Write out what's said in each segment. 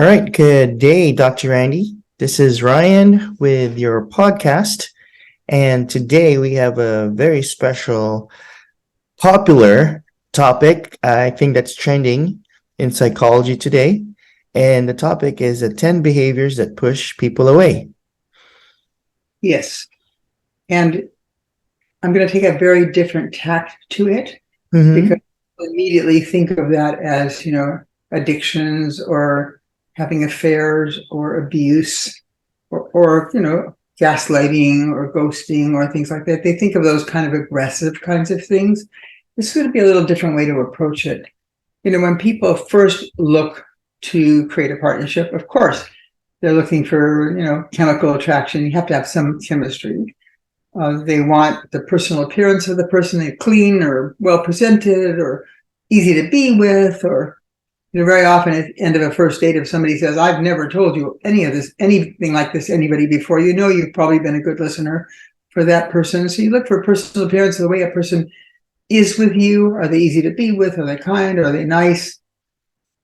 All right, good day, Dr. Randy. This is Ryan with your podcast, and today we have a very special, popular topic. I think that's trending in psychology today, and the topic is the 10 behaviors that push people away. Yes. And I'm going to take a very different tack to it Mm-hmm. because I immediately think of that as, addictions or having affairs or abuse or gaslighting or ghosting or things like that. They think of those kind of aggressive kinds of things. This is going to be a little different way to approach it. When people first look to create a partnership, of course, they're looking for, chemical attraction. You have to have some chemistry. They want the personal appearance of the person, they're clean or well presented or easy to be with, or very often at the end of a first date, if somebody says, I've never told you anything like this to anybody before, you've probably been a good listener for that person. So you look for personal appearance, the way a person is with you. Are they easy to be with? Are they kind? Are they nice?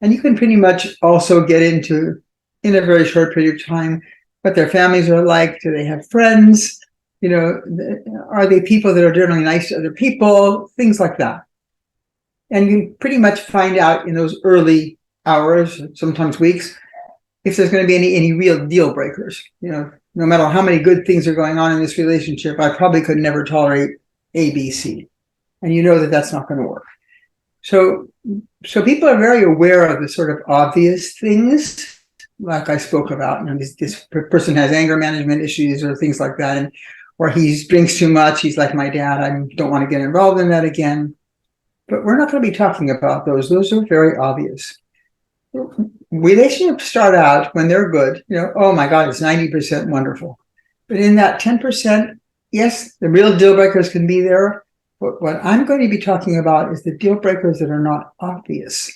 And you can pretty much also get into, in a very short period of time, what their families are like. Do they have friends? Are they people that are generally nice to other people? Things like that. And you pretty much find out in those early hours, sometimes weeks, if there's going to be any real deal breakers. No matter how many good things are going on in this relationship, I probably could never tolerate A, B, C. And you know that that's not going to work. So people are very aware of the sort of obvious things, like I spoke about. This person has anger management issues or things like that, or he drinks too much. He's like my dad. I don't want to get involved in that again. But we're not going to be talking about those. Those are very obvious. Relationships start out when they're good. Oh my God, it's 90% wonderful. But in that 10%, yes, the real deal breakers can be there. But what I'm going to be talking about is the deal breakers that are not obvious.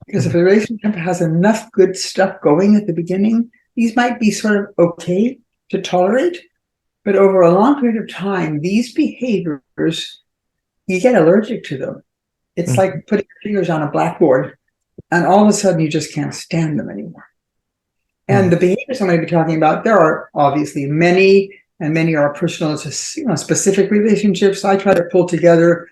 Because if a relationship has enough good stuff going at the beginning, these might be sort of okay to tolerate. But over a long period of time, these behaviors, you get allergic to them. It's like putting your fingers on a blackboard, and all of a sudden you just can't stand them anymore. And the behaviors I'm going to be talking about, there are obviously many, and many are personal to specific relationships. I try to pull together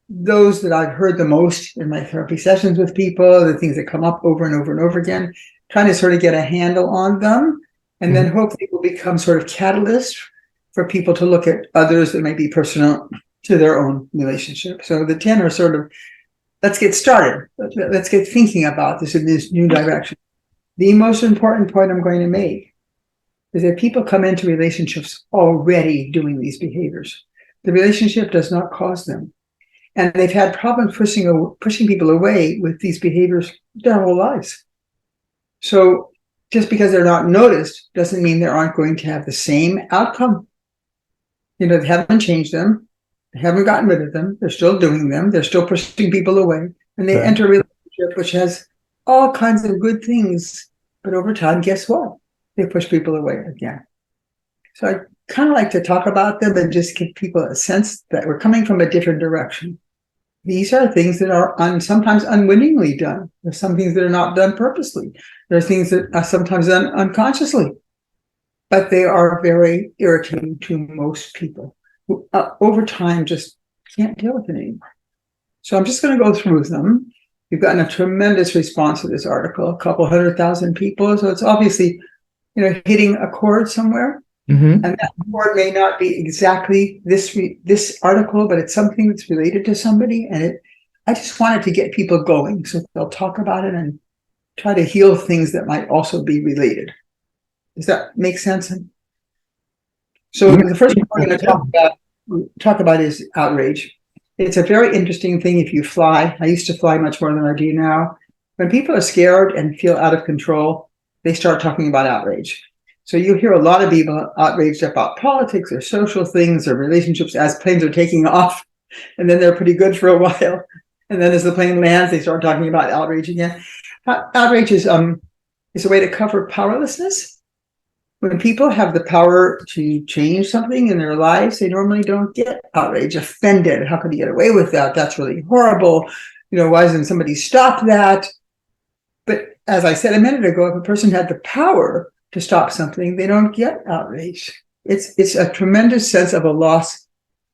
those that I've heard the most in my therapy sessions with people, the things that come up over and over and over again, trying to sort of get a handle on them, and then hopefully will become sort of catalyst for people to look at others that may be personal to their own relationship. So the 10 are sort of, let's get started. Let's get thinking about this in this new direction. The most important point I'm going to make is that people come into relationships already doing these behaviors. The relationship does not cause them. And they've had problems pushing people away with these behaviors their whole lives. So just because they're not noticed doesn't mean they aren't going to have the same outcome. They haven't changed them. They haven't gotten rid of them. They're still doing them. They're still pushing people away. And they enter a relationship which has all kinds of good things. But over time, guess what? They push people away again. So I kind of like to talk about them and just give people a sense that we're coming from a different direction. These are things that are sometimes unwittingly done. There's some things that are not done purposely. There are things that are sometimes done unconsciously. But they are very irritating to most people who over time just can't deal with it anymore. So I'm just going to go through them. We've gotten a tremendous response to this article, a couple 100,000 people. So it's obviously, hitting a chord somewhere. And that chord may not be exactly this article, but it's something that's related to somebody. And I just wanted to get people going so they'll talk about it and try to heal things that might also be related. Does that make sense? So the first one we're going to talk about is outrage. It's a very interesting thing if you fly. I used to fly much more than I do now. When people are scared and feel out of control, they start talking about outrage. So you hear a lot of people outraged about politics or social things or relationships as planes are taking off, and then they're pretty good for a while. And then as the plane lands, they start talking about outrage again. Outrage is a way to cover powerlessness. When people have the power to change something in their lives, they normally don't get outraged, offended. How can you get away with that? That's really horrible. Why doesn't somebody stop that? But as I said a minute ago, if a person had the power to stop something, they don't get outraged. It's a tremendous sense of a loss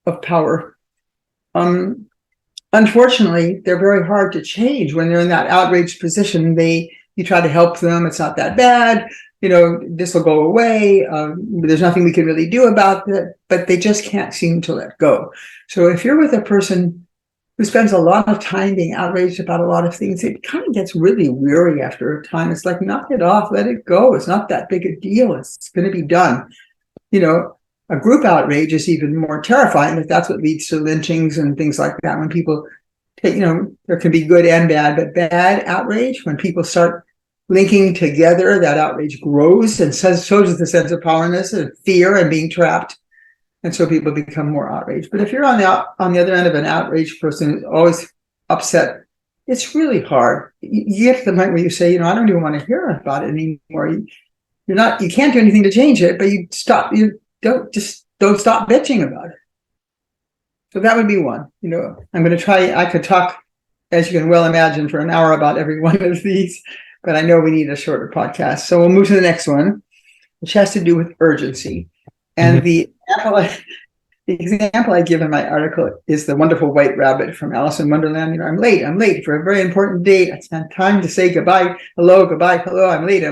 of power. Unfortunately, they're very hard to change when they're in that outraged position. You try to help them. It's not that bad. This will go away. There's nothing we can really do about it, but they just can't seem to let go. So if you're with a person who spends a lot of time being outraged about a lot of things, it kind of gets really weary after a time. It's like, knock it off, let it go. It's not that big a deal. It's going to be done. A group outrage is even more terrifying if that's what leads to lynchings and things like that. When people take, there can be good and bad, but bad outrage, when people start linking together, that outrage grows and so does the sense of powerlessness and fear and being trapped. And so people become more outraged. But if you're on the other end of an outraged person who's always upset, it's really hard. You get to the point where you say, I don't even want to hear about it anymore. You can't do anything to change it, but you don't stop bitching about it. So that would be one. I'm going to try. I could talk, as you can well imagine, for an hour about every one of these, but I know we need a shorter podcast. So we'll move to the next one, which has to do with urgency. And the example I give in my article is the wonderful white rabbit from Alice in Wonderland. I'm late for a very important date. It's not time to say goodbye, hello, I'm late.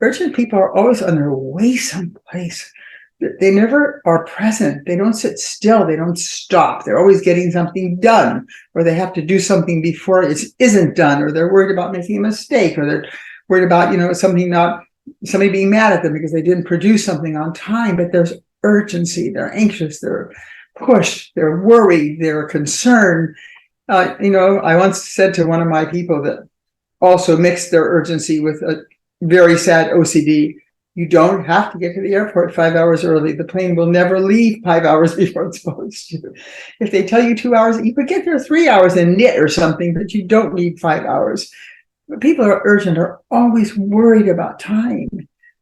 Urgent people are always on their way someplace. They never are present. They don't sit still. They don't stop. They're always getting something done, or they have to do something before it isn't done, or they're worried about making a mistake, or they're worried about, somebody being mad at them because they didn't produce something on time. But there's urgency. They're anxious. They're pushed. They're worried. They're concerned. I once said to one of my people that also mixed their urgency with a very sad OCD. You don't have to get to the airport 5 hours early. The plane will never leave 5 hours before it's supposed to. If they tell you 2 hours, you could get there 3 hours and knit or something, but you don't need 5 hours. But people are urgent, are always worried about time.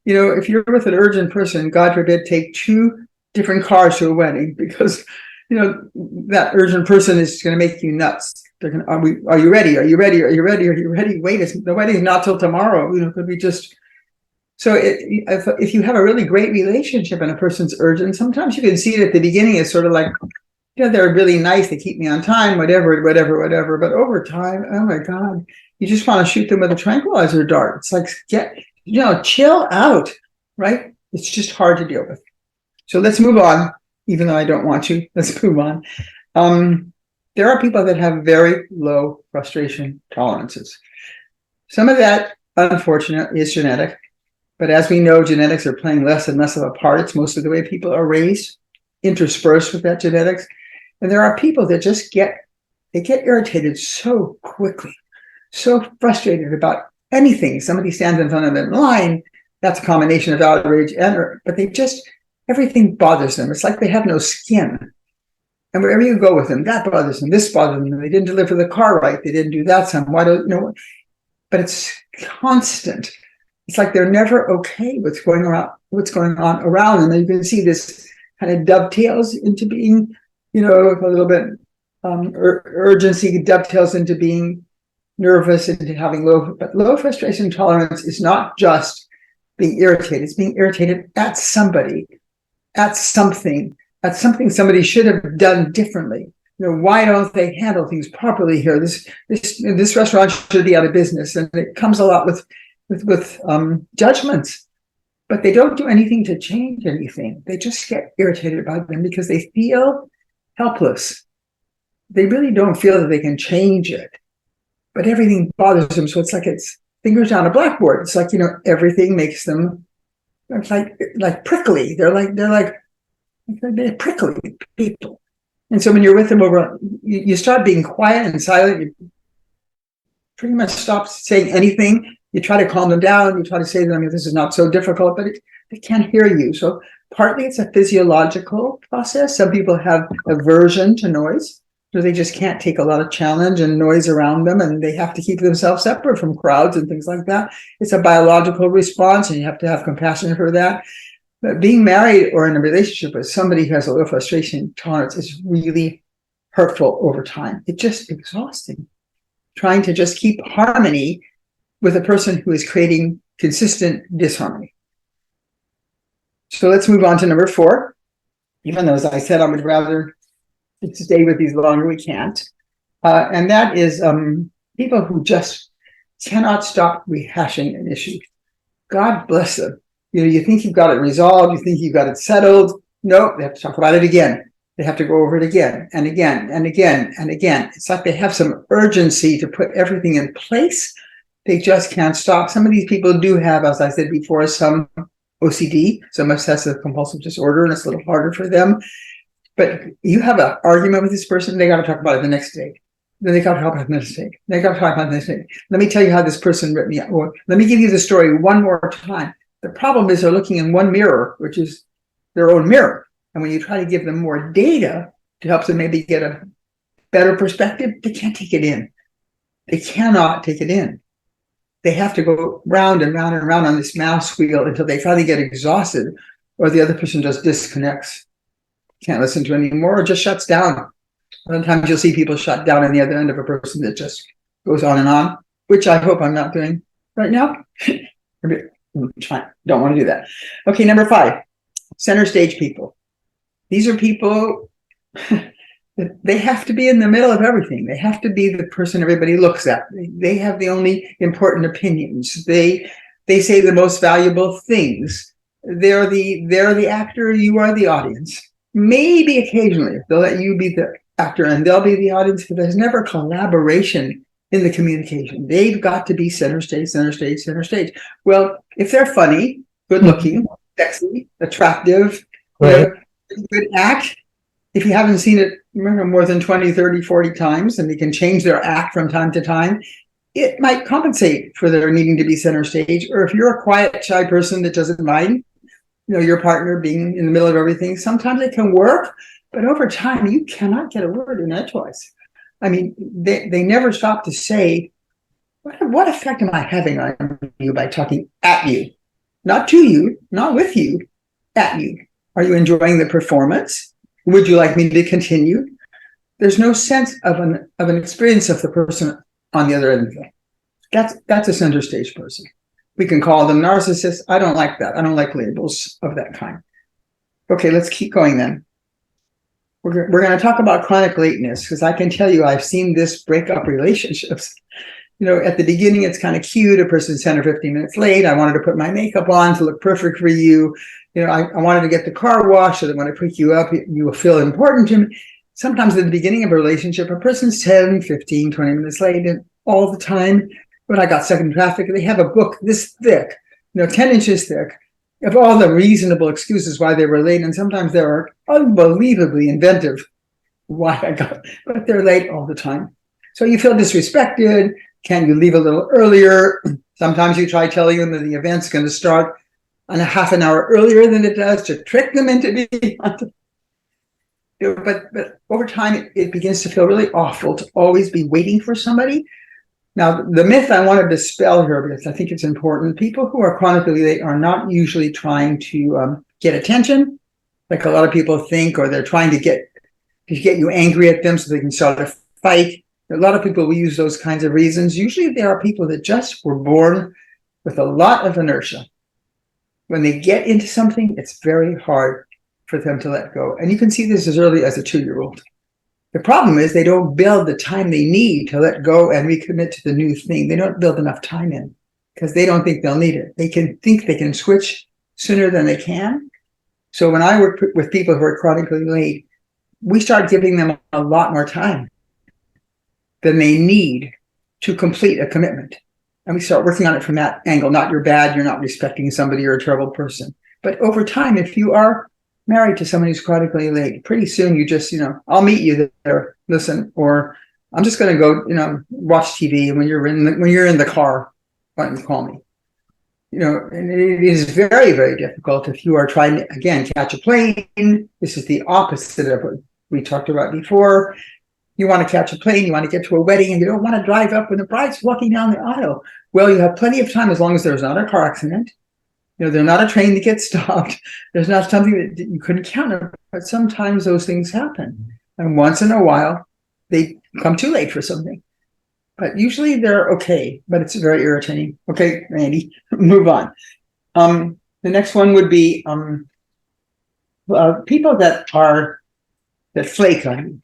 If you're with an urgent person, God forbid, take 2 different cars to a wedding, because that urgent person is going to make you nuts. They're going to, are you ready? Are you ready? Are you ready? Are you ready? Wait, the wedding's not till tomorrow. Could we just... So if you have a really great relationship and a person's urgent, sometimes you can see it at the beginning. It's sort of like, they're really nice. They keep me on time, whatever. But over time, oh my God, you just want to shoot them with a tranquilizer dart. It's like, chill out, right? It's just hard to deal with. So let's move on, even though I don't want to. Let's move on. There are people that have very low frustration tolerances. Some of that, unfortunately, is genetic. But as we know, genetics are playing less and less of a part. It's mostly the way people are raised, interspersed with that genetics. And there are people that just get irritated so quickly, so frustrated about anything. Somebody stands in front of them in line, that's a combination of outrage but everything bothers them. It's like they have no skin. And wherever you go with them, that bothers them, this bothers them. They didn't deliver the car right. They didn't do that. But it's constant. It's like they're never okay with what's going on around them. And you can see this kind of dovetails into being, a little bit urgency dovetails into being nervous, into having low frustration tolerance is not just being irritated. It's being irritated at somebody, at something somebody should have done differently. Why don't they handle things properly here? This restaurant should be out of business. And it comes a lot with judgments, but they don't do anything to change anything. They just get irritated about them because they feel helpless. They really don't feel that they can change it, but everything bothers them. So it's like it's fingers on a blackboard. It's like, everything makes them like prickly. They're prickly people. And so when you're with them you start being quiet and silent. You pretty much stop saying anything. You try to calm them down. You try to say to them, this is not so difficult, but they can't hear you. So partly it's a physiological process. Some people have aversion to noise, so they just can't take a lot of challenge and noise around them, and they have to keep themselves separate from crowds and things like that. It's a biological response, and you have to have compassion for that. But being married or in a relationship with somebody who has a low frustration tolerance is really hurtful over time. It's just exhausting. Trying to just keep harmony with a person who is creating consistent disharmony. So let's move on to number 4. Even though, as I said, I would rather stay with these longer, we can't. And that is people who just cannot stop rehashing an issue. God bless them. You think you've got it resolved, you think you've got it settled. No, they have to talk about it again. They have to go over it again and again and again and again. It's like they have some urgency to put everything in place. They just can't stop. Some of these people do have, as I said before, some OCD, some obsessive compulsive disorder, and it's a little harder for them. But you have an argument with this person, they got to talk about it the next day. Then they got to talk about the next day. They got to talk about the next day. Let me tell you how this person ripped me out. Or let me give you the story one more time. The problem is they're looking in one mirror, which is their own mirror. And when you try to give them more data to help them maybe get a better perspective, they can't take it in. They cannot take it in. They have to go round and round and round on this mouse wheel until they finally get exhausted, or the other person just disconnects, can't listen to anymore, or just shuts down. Sometimes you'll see people shut down on the other end of a person that just goes on, which I hope I'm not doing right now. Don't want to do that. Okay, number 5, center stage people. These are people, they have to be in the middle of everything. They have to be the person everybody looks at. They have the only important opinions. They say the most valuable things. They're the actor, you are the audience. Maybe occasionally they'll let you be the actor and they'll be the audience, but there's never collaboration in the communication. They've got to be center stage, center stage, center stage. Well, if they're funny, good looking, sexy, attractive, Right. good act, if you haven't seen it more than 20, 30, 40 times, and they can change their act from time to time, it might compensate for their needing to be center stage. Or if you're a quiet, shy person that doesn't mind, your partner being in the middle of everything, sometimes it can work, but over time, you cannot get a word in edgewise. I mean, they never stop to say, what effect am I having on you by talking at you? Not to you, not with you, at you. Are you enjoying the performance? Would you like me to continue? There's no sense of an experience of the person on the other end of it. That's a center stage person. We can call them narcissists. I don't like that. I don't like labels of that kind. Okay, let's keep going then. We're going to talk about chronic lateness, because I can tell you I've seen this break up relationships. At the beginning, it's kind of cute. A person's 10 or 15 minutes late. I wanted to put my makeup on to look perfect for you. I wanted to get the car washed so that when I pick you up, you will feel important to me. Sometimes at the beginning of a relationship, a person's 10, 15, 20 minutes late, and all the time, when I got stuck in traffic, they have a book this thick, 10 inches thick, of all the reasonable excuses why they were late. And sometimes they are unbelievably inventive why I got, but they're late all the time. So you feel disrespected. Can you leave a little earlier? Sometimes you try telling them that the event's going to start on a half an hour earlier than it does to trick them into being on time. But over time, it begins to feel really awful to always be waiting for somebody. Now, the myth I want to dispel here, because I think it's important, people who are chronically late are not usually trying to get attention, like a lot of people think, or they're trying to get you angry at them so they can start a fight. A lot of people will use those kinds of reasons. Usually there are people that just were born with a lot of inertia. When they get into something, it's very hard for them to let go. And you can see this as early as a 2-year-old. The problem is they don't build the time they need to let go and recommit to the new thing. They don't build enough time in because they don't think they'll need it. They can think they can switch sooner than they can. So when I work with people who are chronically late, we start giving them a lot more time than they need to complete a commitment. And we start working on it from that angle. Not you're bad, you're not respecting somebody, you're a terrible person. But over time, if you are married to someone who's chronically late, pretty soon you just, I'll meet you there, listen, or I'm just going to go, watch TV. And when you're in the car, why don't you call me? And it is very, very difficult if you are trying to, again, catch a plane. This is the opposite of what we talked about before. You want to catch a plane, you want to get to a wedding, and you don't want to drive up when the bride's walking down the aisle. Well, you have plenty of time as long as there's not a car accident. There's not a train that gets stopped. There's not something that you couldn't counter. But sometimes those things happen. And once in a while, they come too late for something. but usually they're okay, but it's very irritating. Okay, Randy, move on. The next one would be people that flake on you.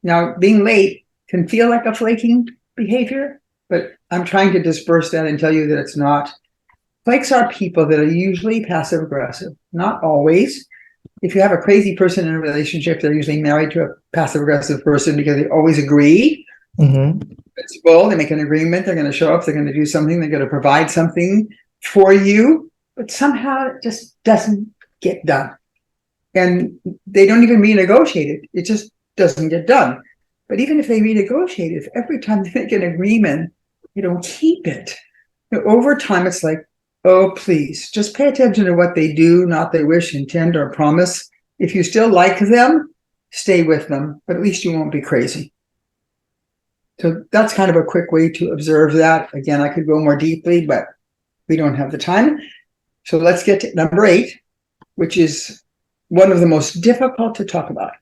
Now, being late can feel like a flaking behavior, but I'm trying to disperse that and tell you that it's not. Flakes are people that are usually passive aggressive, not always. If you have a crazy person in a relationship, they're usually married to a passive aggressive person because they always agree. Mm-hmm. Principle, they make an agreement, they're going to show up, they're going to do something, they're going to provide something for you, but somehow it just doesn't get done. And they don't even renegotiate it. It just doesn't get done. But even if they renegotiate it, every time they make an agreement, you don't keep it. Over time, it's like, oh, please, just pay attention to what they do, not they wish, intend, or promise. If you still like them, stay with them, but at least you won't be crazy. So that's kind of a quick way to observe that. Again, I could go more deeply, but we don't have the time. So let's get to number 8, which is one of the most difficult to talk about.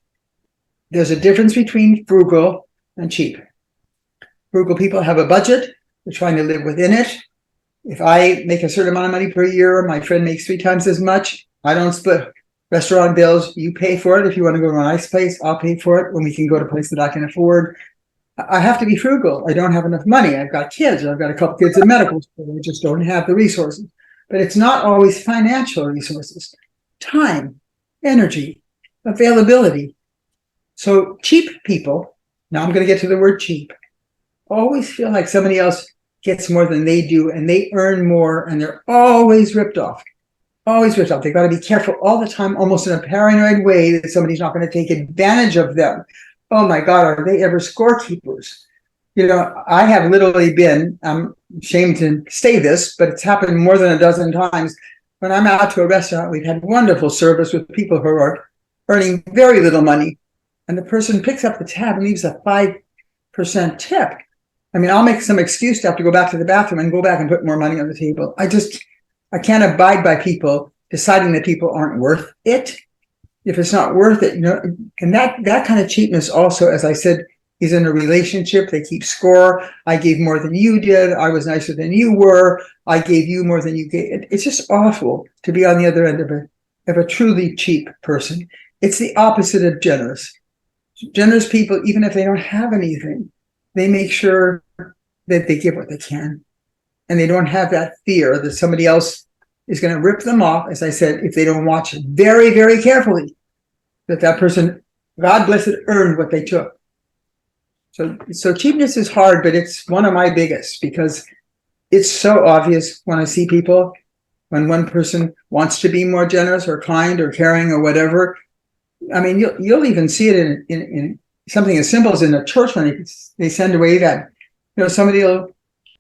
There's a difference between frugal and cheap. Frugal people have a budget. They're trying to live within it. If I make a certain amount of money per year, my friend makes 3 times as much. I don't split restaurant bills. You pay for it. If you want to go to a nice place, I'll pay for it when we can go to a place that I can afford. I have to be frugal. I don't have enough money. I've got kids. I've got a couple kids in medical school. I just don't have the resources. But it's not always financial resources. Time, energy, availability. So cheap people, now I'm going to get to the word cheap, always feel like somebody else gets more than they do and they earn more and they're always ripped off. Always ripped off. They've got to be careful all the time, almost in a paranoid way that somebody's not going to take advantage of them. Oh my God, are they ever scorekeepers? You know, I have literally been, I'm ashamed to say this, but it's happened more than a dozen times. When I'm out to a restaurant, we've had wonderful service with people who are earning very little money. And the person picks up the tab and leaves a 5% tip. I mean, I'll make some excuse to have to go back to the bathroom and go back and put more money on the table. I can't abide by people deciding that people aren't worth it. If it's not worth it, you know, and that kind of cheapness also, as I said, is in a relationship. They keep score. I gave more than you did. I was nicer than you were. I gave you more than you gave. It's just awful to be on the other end of a truly cheap person. It's the opposite of generous. Generous people, even if they don't have anything, they make sure that they give what they can. And they don't have that fear that somebody else is going to rip them off, as I said, if they don't watch very, very carefully, that person, God bless it, earned what they took. So cheapness is hard, but it's one of my biggest because it's so obvious when I see people, when one person wants to be more generous or kind or caring or whatever. I mean, you'll even see it in something as simple as in a church when they send away that, you know, somebody will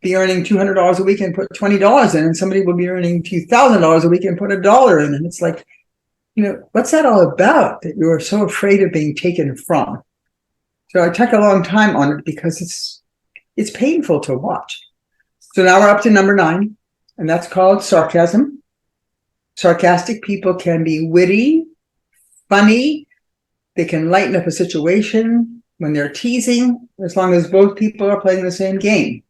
be earning $200 a week and put $20 in, and somebody will be earning $2,000 a week and put $1 in. And it's like, you know, what's that all about that you are so afraid of being taken from? So I took a long time on it because it's painful to watch. So now we're up to number 9, and that's called sarcasm. Sarcastic people can be witty, funny. They can lighten up a situation when they're teasing, as long as both people are playing the same game.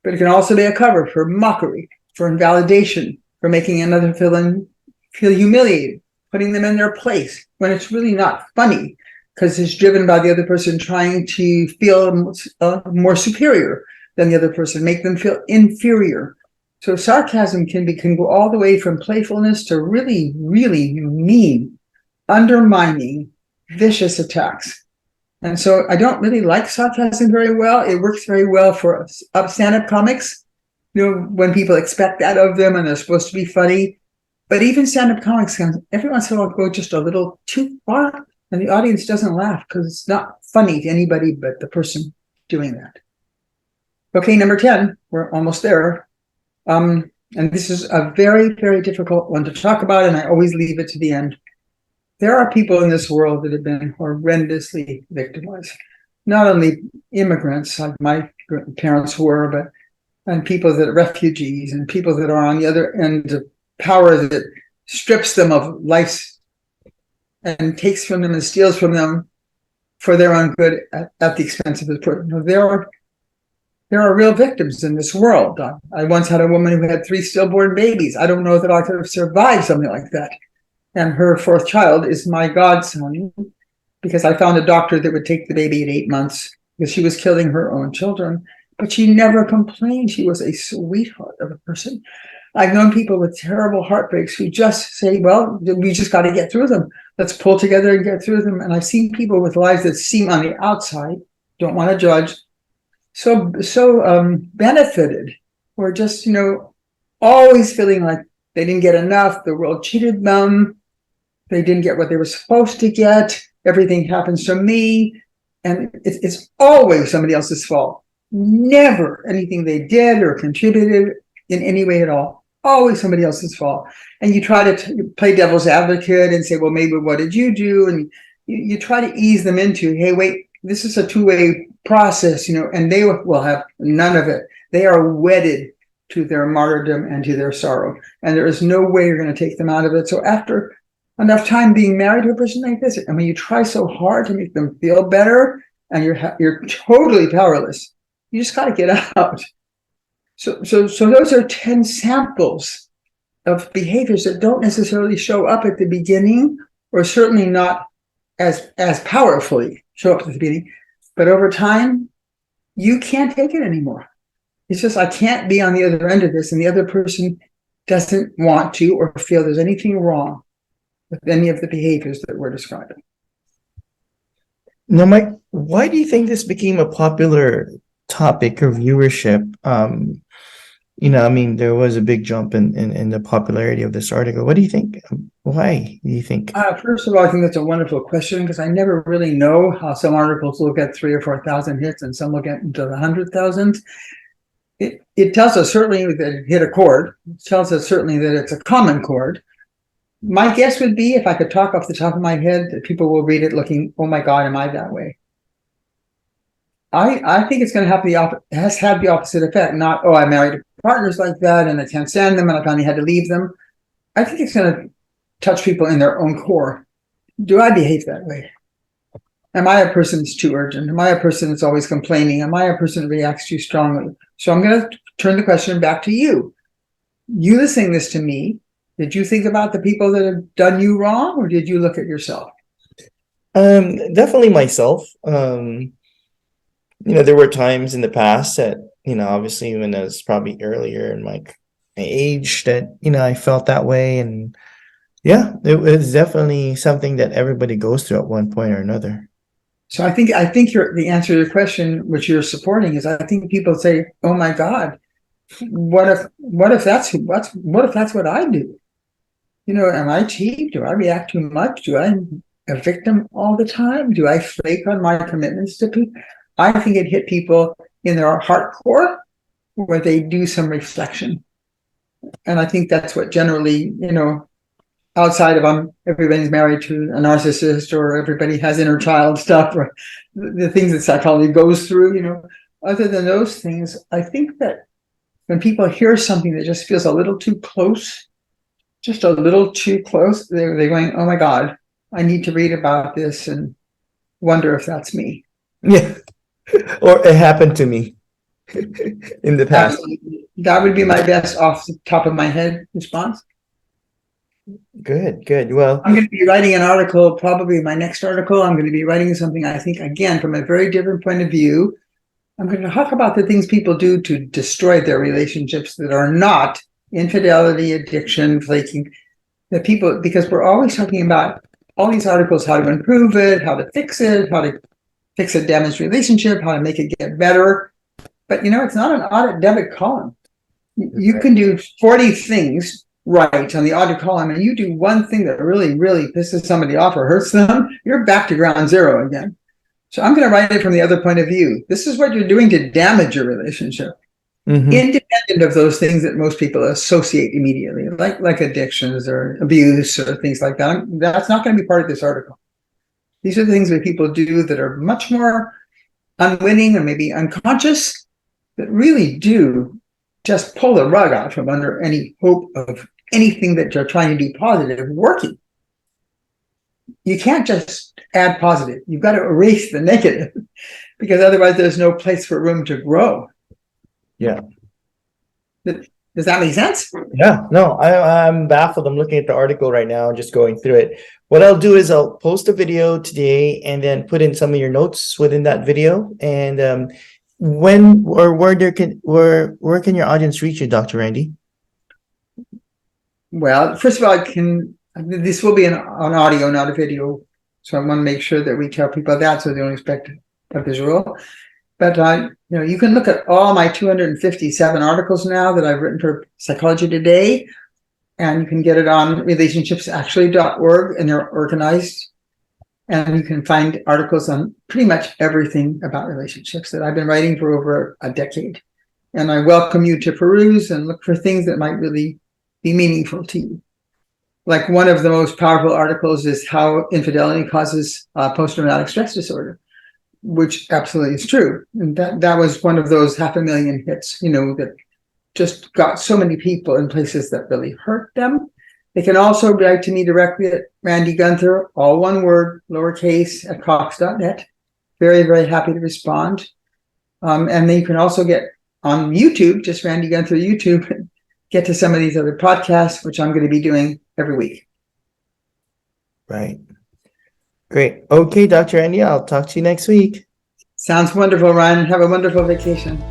But it can also be a cover for mockery, for invalidation, for making another feel humiliated, putting them in their place when it's really not funny because it's driven by the other person trying to feel more superior than the other person, make them feel inferior. So sarcasm can go all the way from playfulness to really, really mean, undermining, vicious attacks. And so I don't really like sarcasm very well. It works very well for stand-up comics, you know, when people expect that of them and they're supposed to be funny. But even stand-up comics can every once in a while go just a little too far, and the audience doesn't laugh because it's not funny to anybody but the person doing that. Okay, number 10, we're almost there. And this is a very, very difficult one to talk about, and I always leave it to the end. There are people in this world that have been horrendously victimized. Not only immigrants, like my parents were, and people that are refugees and people that are on the other end of power that strips them of life and takes from them and steals from them for their own good at the expense of the poor. There are there are real victims in this world. I once had a woman who had 3 stillborn babies. I don't know that I could have survived something like that. And her 4th child is my godson, because I found a doctor that would take the baby at 8 months because she was killing her own children. But she never complained. She was a sweetheart of a person. I've known people with terrible heartbreaks who just say, well, we just got to get through them. Let's pull together and get through them. And I've seen people with lives that seem on the outside, don't want to judge, so benefited, or just, always feeling like they didn't get enough. The world cheated them. They didn't get what they were supposed to get. Everything happens to me. And it's always somebody else's fault. Never anything they did or contributed in any way at all. Always somebody else's fault. And you try to play devil's advocate and say, well, maybe what did you do? And you try to ease them into, hey, wait, this is a two-way process, and they will have none of it. They are wedded to their martyrdom and to their sorrow. And there is no way you're going to take them out of it. So after enough time being married to a person like this, you try so hard to make them feel better, and you're totally powerless. You just got to get out. So those are 10 samples of behaviors that don't necessarily show up at the beginning, or certainly not as powerfully show up at the beginning. But over time, you can't take it anymore. It's just, I can't be on the other end of this, and the other person doesn't want to or feel there's anything wrong with any of the behaviors that we're describing. Now, Mike, why do you think this became a popular topic or viewership? There was a big jump in the popularity of this article. What do you think? Why do you think? First of all, I think that's a wonderful question, because I never really know how some articles will get 3,000 or 4,000 hits and some will get into the 100,000. It tells us certainly that it hit a chord. It tells us certainly that it's a common chord. My guess would be, if I could talk off the top of my head, that people will read it looking, oh my God, am I that way? I think it's going to have has had the opposite effect. Not, oh, I married partners like that and I can't stand them and I finally had to leave them. I think it's going to touch people in their own core. Do I behave that way? Am I a person that's too urgent? Am I a person that's always complaining? Am I a person that reacts too strongly? So I'm going to turn the question back to you. You listening this to me, did you think about the people that have done you wrong, or did you look at yourself? Definitely myself. There were times in the past that, obviously when I was probably earlier in my age that, I felt that way. And yeah, it was definitely something that everybody goes through at one point or another. So I think the answer to your question, which you're supporting, is I think people say, oh my God, what if that's what I do? Am I cheap? Do I react too much? Do I a victim all the time? Do I flake on my commitments to people? I think it hit people in their heart core where they do some reflection. And I think that's what generally, outside of everybody's married to a narcissist, or everybody has inner child stuff, or the things that psychology goes through, other than those things, I think that when people hear something that just feels a little too close, just a little too close, they're going, oh my God, I need to read about this and wonder if that's me. Yeah. Or it happened to me in the past. That would be my best off the top of my head response. Good. Well, I'm going to be writing an article, probably my next article. I'm going to be writing something, I think, again, from a very different point of view. I'm going to talk about the things people do to destroy their relationships that are not infidelity, addiction, flaking. Because we're always talking about all these articles, how to improve it, how to fix it, how to fix a damaged relationship, how to make it get better. But, it's not an audit debit column. You can do 40 things right on the audit column, and you do one thing that really, really pisses somebody off or hurts them, you're back to ground zero again. So I'm going to write it from the other point of view. This is what you're doing to damage your relationship, independent of those things that most people associate immediately, like addictions or abuse or things like that. That's not going to be part of this article. These are the things that people do that are much more unwitting or maybe unconscious, that really do just pull the rug out from under any hope of anything that you're trying to do positive working. You can't just add positive. You've got to erase the negative, because otherwise there's no place for room to grow. Yeah. Does that make sense? Yeah, no, I'm baffled. I'm looking at the article right now and just going through it. What I'll do is I'll post a video today and then put in some of your notes within that video. And when or where can your audience reach you, Dr. Randy? Well, first of all, this will be an audio, not a video. So I want to make sure that we tell people that so they don't expect a visual. But you can look at all my 257 articles now that I've written for Psychology Today, and you can get it on relationshipsactually.org, and they're organized. And you can find articles on pretty much everything about relationships that I've been writing for over a decade. And I welcome you to peruse and look for things that might really be meaningful to you. Like one of the most powerful articles is how infidelity causes post-traumatic stress disorder, which absolutely is true. And that was one of those 500,000 hits, that just got so many people in places that really hurt them. They can also write to me directly at Randy Gunther, all one word, lowercase, at cox.net. Very, very happy to respond. And then you can also get on YouTube, just Randy Gunther YouTube, get to some of these other podcasts, which I'm going to be doing every week. Right. Great. Okay, Dr. Randy, I'll talk to you next week. Sounds wonderful, Ryan. Have a wonderful vacation.